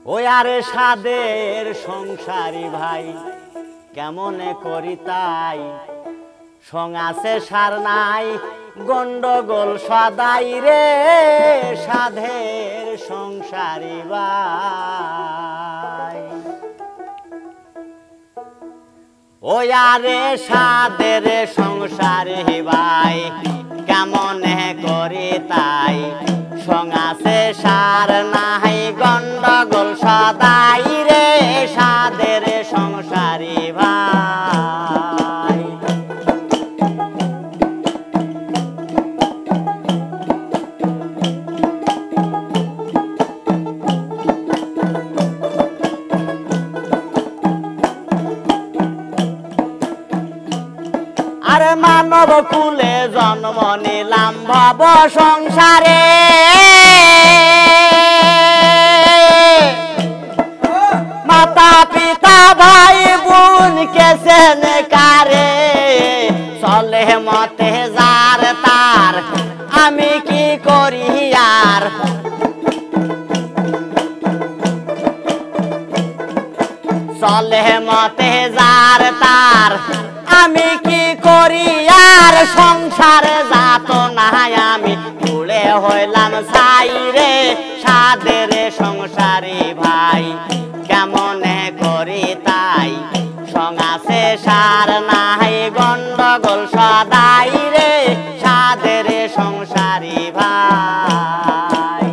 ওই আরে সাদের সংসারী ভাই কেমনে করি তাই সং আছে সার নাই গন্ডগোল সদাই রে সাধের সংসারী ভাই ওই আরে সাদের সংসারী ভাই কেমনে করি তাই সং আছে সার নাই গন্ডগোল সদাই রে সাদের সংসারী ভাই আরে মানব কুলে জন্ম নিলাম ভব সংসারে মাতা পিতা ভাই বোন কেসেন কারে চলে মতে যার তার আমি কি করি আর চলে মতে যার তার আমি কি করি আর সংসারে যাত না আমি ভুলে হইলাম ছাই রে সাদের সংসারী ভাই কেমনে করি তাই সং আছে সার নাই গন্ডগোল সদাই রে সাদের সংসারী ভাই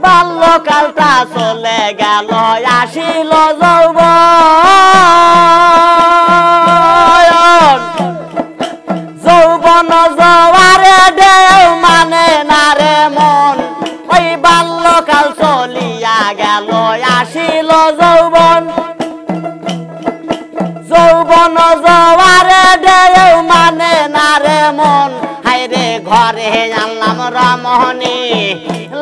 বাল্যকালটা চলে গেল আসিল যৌবন জোয়ারে ঢেউ মানে না রে মন ওই বাল্যকাল চলিয়া গেল আসিল যৌবন জোয়ারে ঢেউ মানে না রে মন হাইরে ঘরে আনলাম রমণী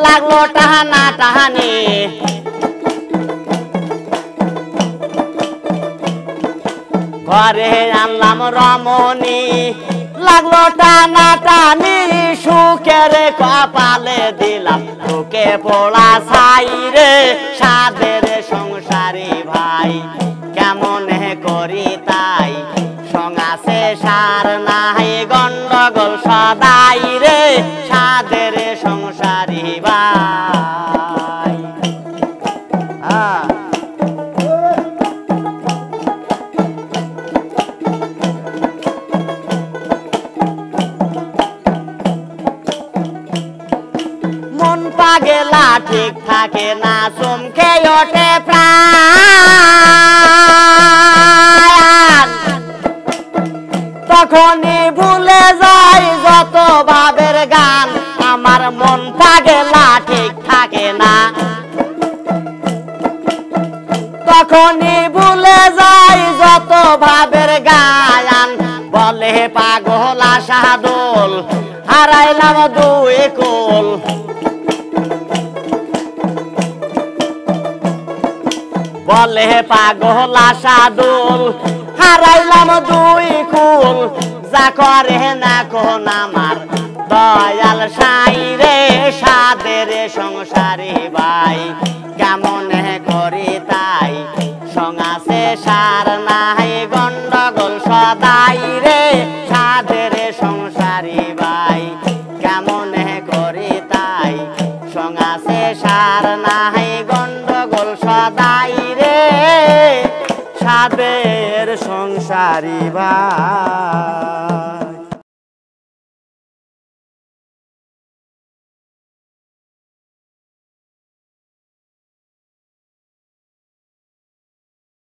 লাগলো টাহানা টাহানি ঘরে আনলাম রমণী লাগলো টানা টানি সুখের কপালে দিলাম বুকে পোড়া ছাই রে সাদের সংসারী ভাই কেমনে করি তাই সং আছে সার নাই গন্ডগোল সদাই রে সাদের সংসারী ভাই মন পাগেলা ঠিক থাকে না চমকে ওঠে প্রাণ তখনই ভুলে যাই যত ভাবের গান আমার মন পাগেলা ঠিক থাকে না তখনই ভুলে যাই যত ভাবের গান বলে পাগলা সাদুল হারাইলাম দুই কুল বলে পাগলা সাদুল হারাইলাম দুই কুল যা করে না কোন আমার দয়াল সাই রে সাদের সংসারী ভাই কেমনে করি তাই সং আছে সার নাই গন্ডগোল সদাই রে সাদের সংসারী ভাই কেমনে করি তাই সং আছে সার নাই গন্ডগোল সদাই রে সাদের সংসারী ভাই।